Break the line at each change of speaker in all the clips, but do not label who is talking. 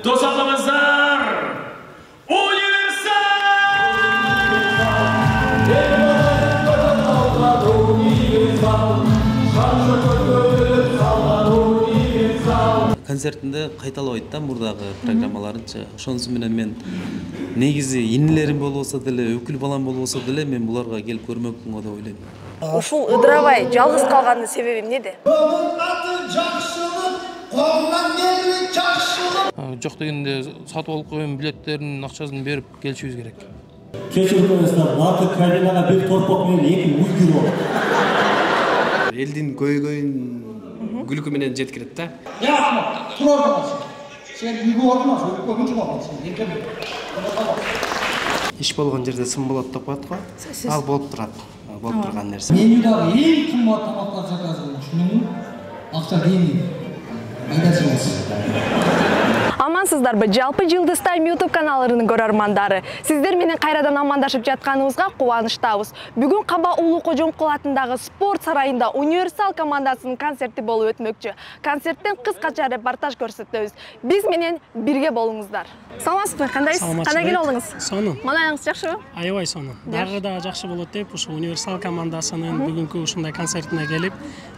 Дос абламыздар,
концертинде кайталабайт да мурдагы программаларынча. Ошонусу менен мен негизи инилерим болбосо деле, өкүл балам болбосо деле мен буларга келип көрмөкмүн деп ойлойм.
Ушул ыдырабай жалгыз калганын себеби эмнеде?
Жок дегенде сатып алып коюн билеттеринин акчасын берип келишибиз керек.
Кечирип коюңуздар, Латык кабинага бир торпок менен эки уйгур бар.
Элдин көйгөйүн күлкү менен жеткирет да.
Я Ахмат, тура турасың. Сен үйгө бармас, көбүнчө барасың.
Иш болгон жерде сын болот деп коет го. Ал болуп турат. Болуп турган нерсе.
Менюдагы эң кымбат тамактар заказ кылыңыз. Меню акча дейин.
Амансыздарбы? Жалпы Жылдыз Тайм YouTube каналырынын көрөрмандары. Сиздер менен кайрадан амандашып жатканыбызга кубанычтабыз. Бүгүн Каба Улуу Кожомкул атындагы спорт сарайында Универсал командасынын концерти болуп өтмөкчү. Концерттен кыскача репортаж көрсөтөбүз. Биз менен бирге болуңуздар. Саламатсызбы? Кандайсыз? Кандай келип алдыңыз?
Сонун.
Маанайыңыз жакшыбы?
Аябай сонун. Дагы да жакшы болот деп, ушу Универсал командасынын бүгүнкү ушундай концертине келип,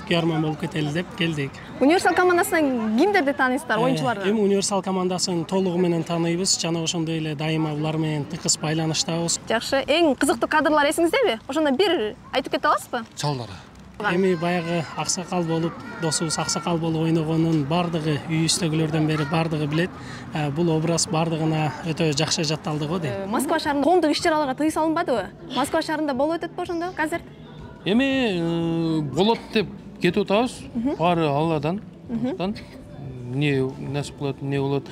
күйөрман болуп кетели деп келдик.
Универсал командасынан кимдерди тааныйсыздар, оюнчуларды?
Эми Универсал командасын толугу менен тааныйбыз, жана ошондой эле дайыма булар менен тыкыз байланыштабыз.
Жакшы. Эң кызыктуу кадрлар эсиңиздеби? Ошондо бир айтып кете аласызбы?
Чалдары.
Эми баягы аксакал болуп, досубуз аксакал болуп ойногонун бардыгы үй үстөгүлөрдөн бери бардыгы билет. Бул образ бардыгына өтө жакшы жатталды го дейм.
Москва шаарында коомдук иш-чараларга тыюу салынбадыбы? Москва шаарында болуп өтөт ошондо концерт?
Эми болот деп кетип атабыз. Баары Алладан. Не насип кылат, не болот.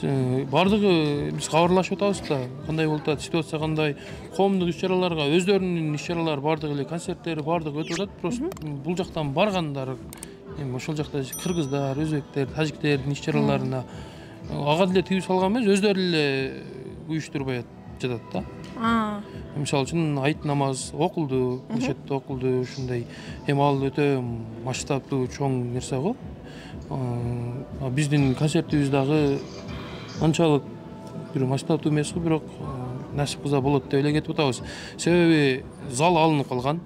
Бардыгы биз кабарлашып атабыз да. Кандай болуп атат, ситуация кандай, коомдук иш-чараларга өздөрүнүн иш-чаралары бардыгы эле, концерттери бардыгы өтүп атат. Просто бул жактан баргандар, эми ошол жакта кыргыздар, өзбектер, тажиктердин иш-чараларына ага деле тыюу салган эмес, өздөрү эле уюштурбай жатат да. Мисалы үчүн айт намаз окулду, мешетте окулду, ушундай. Эми ал өтө масштабдуу чоң нерсе го. Биздин концертибиз дагы анчалык бир масштабдуу эмес го, бирок насип кылса болот деп эле кетип атабыз. Себеби зал алынып калган,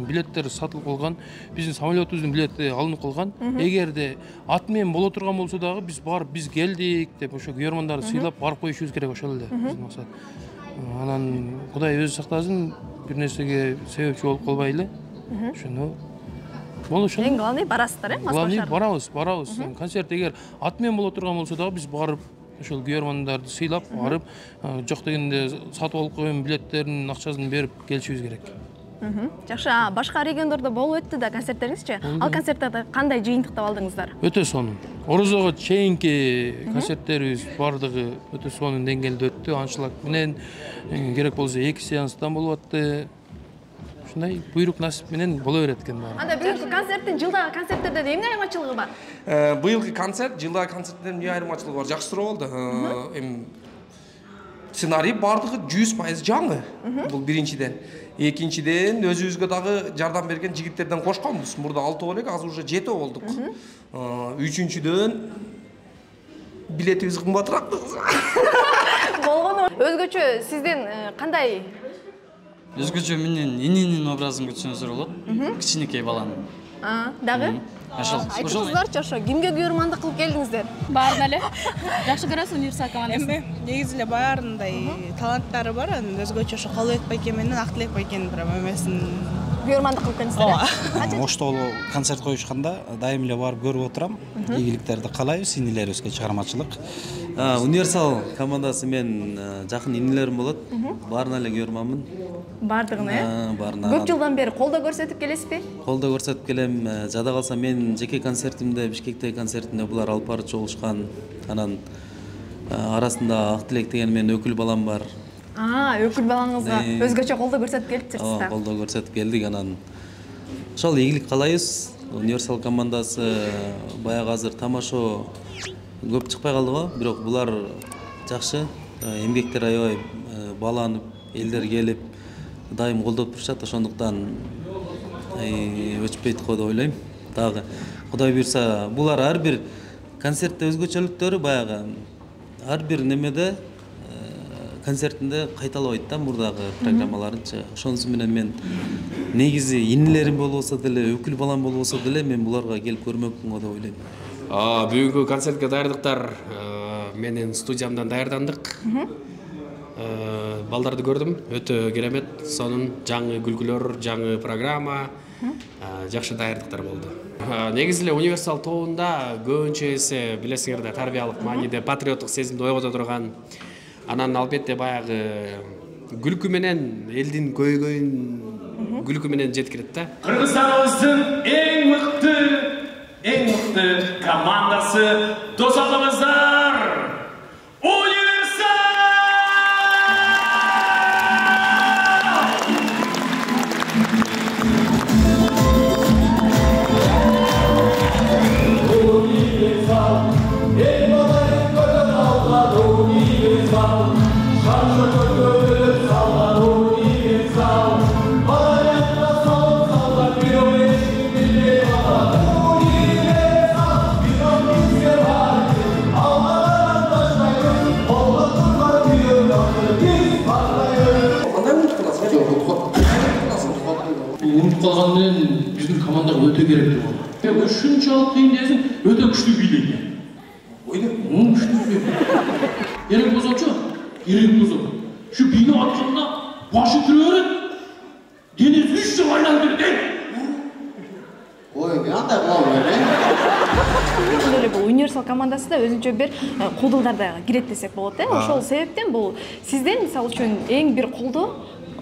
билеттер сатылып калган, биздин самолетубуздун билети алынып калган. Эгерде ат менен боло турган болсо дагы биз барып, биз келдик деп ошо күйөрмандарды сыйлап барып коюшубуз керек, ошол эле биздин максат. Анан Кудай өзү сактасын, бир нерсеге себепчи болуп калбайлы. Ошону болушу.
Эң главный барасыздар, Москва шаарына?
Барабыз. Концерт эгер ат менен боло турган болсо дагы биз барып, ошол күйөрмандарды сыйлап, барып, жок дегенде сатып алып коюн билеттеринин акчасын берип келишибиз керек.
Жакшы. Башка региондордо болуп өттү да концерттериңизчи? Ал концерттерде кандай жыйынтыктап алдыңыздар?
Өтө сонун. Орозого чейинки концерттерибиз бардыгы өтө сонун деңгээлде өттү. Анчлаг менен керек болсо 2 сеанстан болуп атты. Ушундай буйрук насип менен боло берет экен баары.
Анда бүгүнкү концерттин жылдагы концерттерден эмне айырмачылыгы бар?
Быйылкы концерт жылдагы концерттен эмне айырмачылыгы бар? Жакшыраак болду. Эми сценарий бардыгы 100% жаңы. Бул биринчиден. Экинчиден өзүбүзгө дагы жардам берген жигиттерден кошконбуз. Мурда 6 элек, азыр уже 7 болдук. Үчүнчүдөн билетибиз кымбатыраак.
Болгону өзгөчө сизден кандай?
Өзгөчө менин ининин образын күтсөңүздөр болот. Кичинекей баланын.
Дагы? Айтыңыздарчы, ошо кимге күйөрмандык кылып келдиңиздер?
Баарына эле. Жакшы көрөсүз Универсал командасын?
Эми негизи эле баарындай таланттары бар, анан өзгөчө ошо Калыбек байке менен Актилек байкенин прям эмесин
Күйөрмандык кылып келдиңиздер.
Оштогу концерт коюшканда дайым эле барып көрүп отурам. Ийгиликтерди каалайбыз, инилерибизге чыгармачылык.
Универсал командасы мен жакын инилерим болот. Баарына эле күйөрманмын.
Бардыгына,
Баарына.
Көп жылдан бери колдоо көрсөтүп келесизби?
Колдоо көрсөтүп келем. Жада калса мен жеке концертимде, Бишкектеги концертимде булар алып барчу болушкан. Анан арасында Актилек деген менин өкүл балам бар.
Өкүл балаңызга өзгөчө колдоо көрсөтүп келипсиз да.
Колдоо көрсөтүп келдик. Анан ошол ийгилик каалайбыз. Универсал командасы баягы азыр тамашо көп чыкпай калды го, бирок булар жакшы. Эмгектер аябай бааланып, элдер келип дайым колдоп турушат. Ошондуктан өчпөйт го деп ойлойм. Дагы Кудай буйрса, булар ар бир концертте өзгөчөлүктөрү баягы ар бир немеде концертинде кайталабайт да мурдагы программаларынчы. Ошонусу менен мен негизи инилерим болбосо деле, өкүл балам болбосо деле мен буларга келип көрмөкмүн деп ойлойм.
Бүгүнкү концертке даярдыктар менин студиямдан даярдандык. Балдарды көрдүм, өтө керемет. Сонун жаңы күлкүлөр, жаңы программа, жакшы даярдыктар болду. Негизи эле универсал тобунда көбүнчө эсе билесиңер да тарбиялык мааниде патриоттук сезимди ойгото турган, анан албетте баягы күлкү менен элдин көйгөйүн күлкү менен жеткирет да.
Кыргызстаныбыздын эң мыкты командасы дос алдыңыздар.
Unutуп калган менен биздин командага өтө керектүү болду. Ушунчалык кыйын десин, өтө күчтүү бийлейт. Ойдо, күчтүү бийлейт. Керек болсочу. Şu бийлеп атканда башы түрө берет. Денеси 3 жыл айланып кетет.
Ой, кандай кылабы эле?
Эле бул универсал командасы да өзүнчө бир колдолдордо кирет десек болот э. Ошол себептен бул сизден мисалы үчүн эң бир колдоо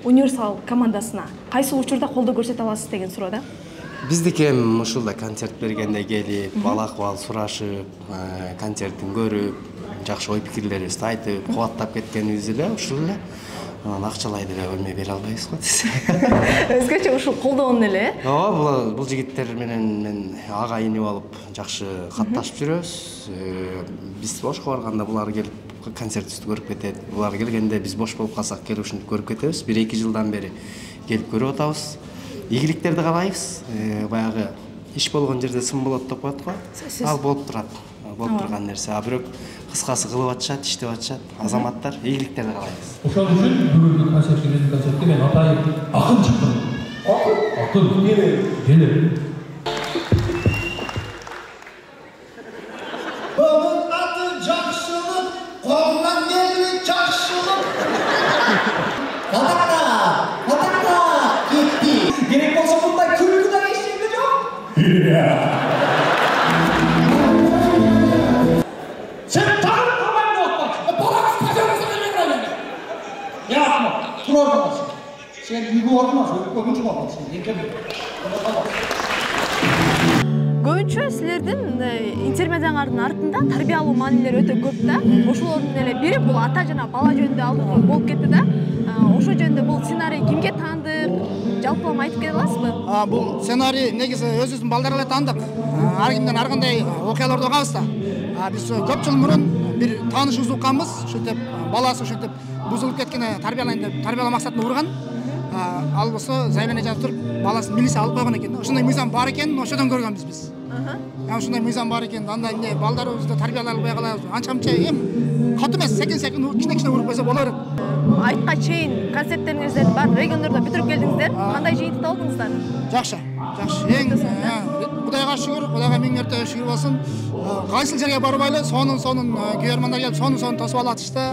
универсал командасына кайсы учурда колдоо көрсөтө аласыз деген суроо да.
Биздики эми ушулда концерт бергенде келип, бал акыбал сурашып, концертин көрүп, жакшы ой пикирлерибизди айтып, кубаттап кеткенибиз эле ушул эле. Анан акчалай деле өлмөй бере албайбыз го десе.
Өзгөчө ушул колдоонун эле.
Ооба, бул жигиттер менен мен ага инип алып жакшы катташып жүрөбүз. Биз бошко барганда булар келип концертибизди көрүп кетет. Булар келгенде биз бош болуп калсак келип ушинтип көрүп кетебиз. 1-2 жылдан бери келип көрүп атабыз. Ийгиликтерди каалайбыз. Баягы иш болгон жерде сын болот деп коет го. Ал болуп турат. Болуп турган нерсе. А бирок кыскасы кылып атышат, иштеп атышат. Азаматтар ийгиликтерди каалайбыз.
Ошол үчүн бүгүнкү концертке мен атайын акын чыктым. Акын келе.
Bunun adı Cakşılık, kolundan geldi Cakşılık. Patakta, gitti. Gerek olsa bunda külküden eşliğinde yok.
Sen tanrı kurban ne olmak? Paramız kazanırsa ne kadar? Ya ama, dur orada olsun. Sen yürü olmaz, öbüncü olmasın.
Көбүнчө силердин интермедиаңардын артында тарбиялуу маанилер өтө көп да. Ошолордун эле бири бул ата жана бала жөнүндө алдыруу болуп кетти да. Ошо жөнүндө бул сценарий кимге таандык? Жалпылама айтып кете аласызбы?
Бул сценарий негизи өзүбүздүн балдар эле таандык. Ар кимден ар кандай окуяларды угабыз да. Биз көп жыл мурун бир таанышыбызды укканбыз. Ушинтип баласы ушинтип бузулуп кеткене тарбиялайын деп тарбиялоо максатында урган. Ал болсо зайлана жатып туруп баласын милиция алып койгон экен. Ошондой мыйзам бар экенин ошодон көргөнбүз биз. Ошондой мыйзам бар экен. Анда эмне балдарыбызды тарбиялай албай калабыз. Анча-мынча кат эмес, секин кичине уруп койсо боло берет.
Айтка чейин концерттериңиздерди баарын региондордо бүтүрүп келдиңиздер. Кандай жыйынтыкта болдуңуздар?
Жакшы. Эң Кудайга шүгүр, Кудайга миң мәртебе шүгүр болсун. Кайсыл жерге барбайлы, сонун күйөрмандар келип, сонун тосуп алып атышты.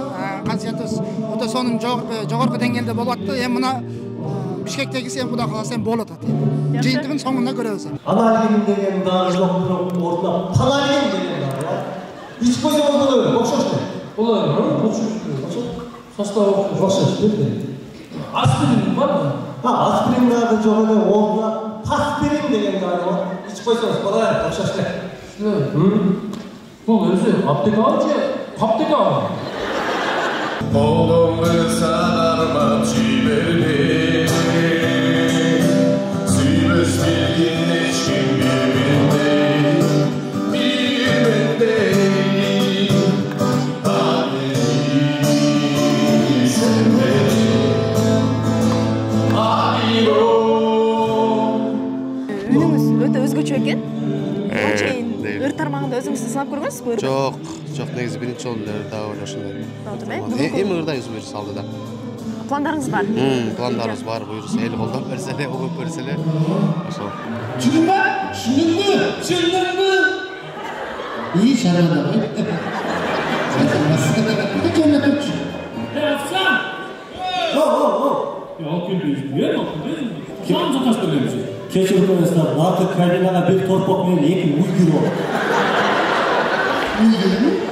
Концертибиз өтө сонун жогорку деңгээлде болуп атты. Эми мына Бишкектеги Кудай кааласа болот атат. Жыйынтыгын соңунда көрөбүз.
Аналигин деген дагы жок, ордуна паналигин деген бар. Ич койсо болду, окшошту.
Булар окшошту. Состав окшошту. Аспирин барбы?
Аспирин дагы жок эле, ордуна паспирин деген дагы бар. Ич койсоңуз болот, окшошту.
Бул өзү аптека же аптека?
Қолымды сағармап жіберді, сүйбіс келген ешкім білмендей,
Үнүңүз өтө өзгөчө экен. Өр тармагында өзүңүздү сынап көргөнсүзбү?
Жок,
Жоқ, негізі бірінші жолы да ойлашындай.
Эми
ырдайбыз бұйырса салды да.
Пландарыңыз бар?
Пландарыбыз бар, бұйырса ел қолдап берселе, оғып берселе. Ошол.
Түсүндүңбү? İyi şarada.
Keçir koyaslar, artık kaydına bir torpak ne yekin uygur ol.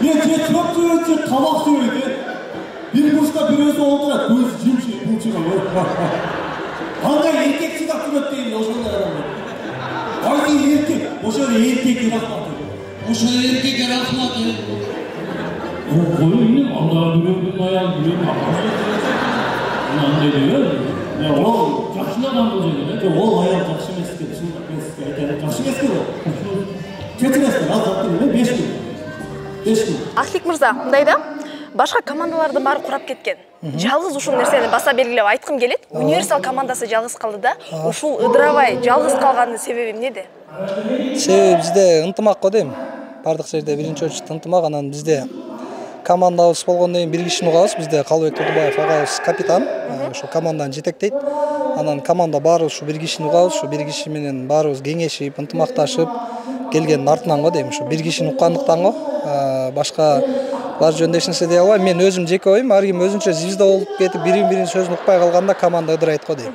Ya çok söyledi, tabak söyledi. Bir burçta bir özü oldular, göz cimşi, burçuna var. Hangi erkek çıkak kuvvetleyin, o şöyle adamlar. Hangi erkek, o şöyle erkek yaratmadı.
O şöyle erkek yaratmadı. O koyun, Allah'ın gülüyorum, ayağın gülüyorum, Allah'ın gülüyorum. Ya o жақшылы адам болжайды.
Ол аял жақсы емес екен, шындап мен сізге айтайын. Жақсы емес екен ол. Кетіресіздер, аз жаттым, 5 күн. 5 күн.
Ахлик мырза, мындай да, башка командалардын баары курап кеткен. Жалгыз ушул нерсени баса белгилеп айткым келет. Универсал командасы жалгыз калды да, ушул ыдырабай жалгыз калганын себеби эмнеде?
Себеби бизде ынтымак го дейм. Бардык жерде биринчи очередь ынтымак, анан бизде командабыз болгондон кийин бир кишини угабыз. Бизде Калыбек Турдубаев агабыз капитан. Ошо команданы жетектейт. Анан команда баарыбыз ушу бир кишини угабыз. Ушу бир киши менен баарыбыз кеңешип, ынтымакташып келгендин артынан го дейм. Ушу бир кишини уккандыктан го башка бар жөнүндө эч нерсе дей албайм. Мен өзүм жеке оюм, ар ким өзүнчө звезда болуп кетип, бирин сөзүн укпай калганда команда ыдырайт го дейм.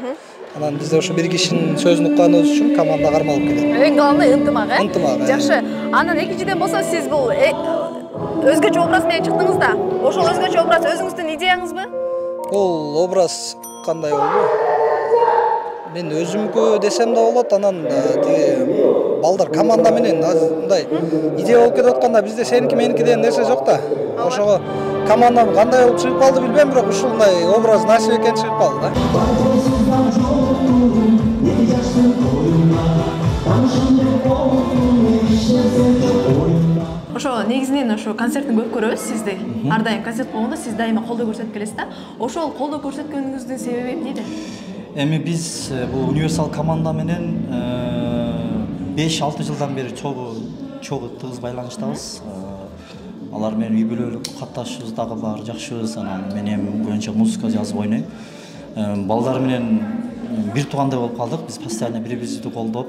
Анан бизде ошо бир кишинин сөзүн укканыбыз үчүн команда кармалып келет.
Эң главный ынтымак, э?
Ынтымак.
Жакшы. Анан экинчиден болсо сиз бул өзгөчө образ менен чыктыңыз да. Ошол өзгөчө образ өзүңүздүн идеяңызбы?
Бул образ кандай болду? Мен өзүмгө десем да болот, анан тиги балдар команда менен мындай идея болуп кетип атканда бизде сеники меники деген нерсе жок да. Ошого командам кандай болуп чыгып калды билбейм, бирок ушундай образ насип экен чыгып калды да.
Ошо негизинен ошо концертин көп көрөбүз сизди. Ар дайым концерт болгондо сиз дайыма колдоо көрсөтүп келесиз да. Ошол колдоо көрсөткөнүңүздүн себеби эмнеде?
Эми биз бул универсал команда менен 5-6 жылдан бери чогуу тыгыз байланыштабыз. Алар менен үй бүлөлүк катташыбыз дагы бар, жакшыбыз. Анан мен эми көбүнчө музыка жазып ойнойм. Балдар менен бир туугандай болуп калдык. Биз постоянно бири-бирибизди колдоп,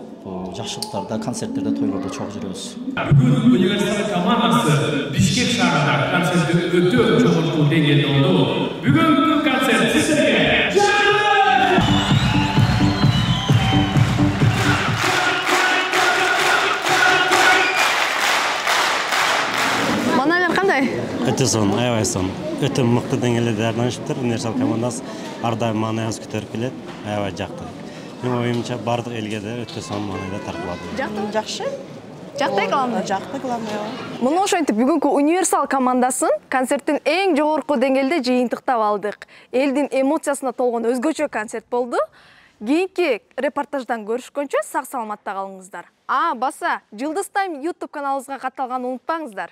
жакшылыктарда, концерттерде, тойлордо чогуу жүрөбүз.
Бүгүн универсал командасы Бишкек шаарында концертти өтө жогорку деңгээлде болду. Бүгүнкү концерт сиздерге
Маналар кандай?
Өтө сонун, аябай сонун. Өтө мыкты деңгээлде даярданышыптыр. Универсал командасы ар дайым маанайыбыз көтөрүп келет. Аябай жакты. Менин оюмча бардык элге да өтө сонун маанайда тартылат.
Жактымы?
Жакшы.
Жакты главный.
Жакты главный.
Муну ошентип бүгүнкү универсал командасын концерттин эң жогорку деңгээлде жыйынтыктап алдык. Элдин эмоциясына толгон өзгөчө концерт болду. Кийинки репортаждан көрүшкөнчө сак саламатта калыңыздар. Баса Жылдыз Тайм YouTube каналыбызга катталганын унутпаңыздар.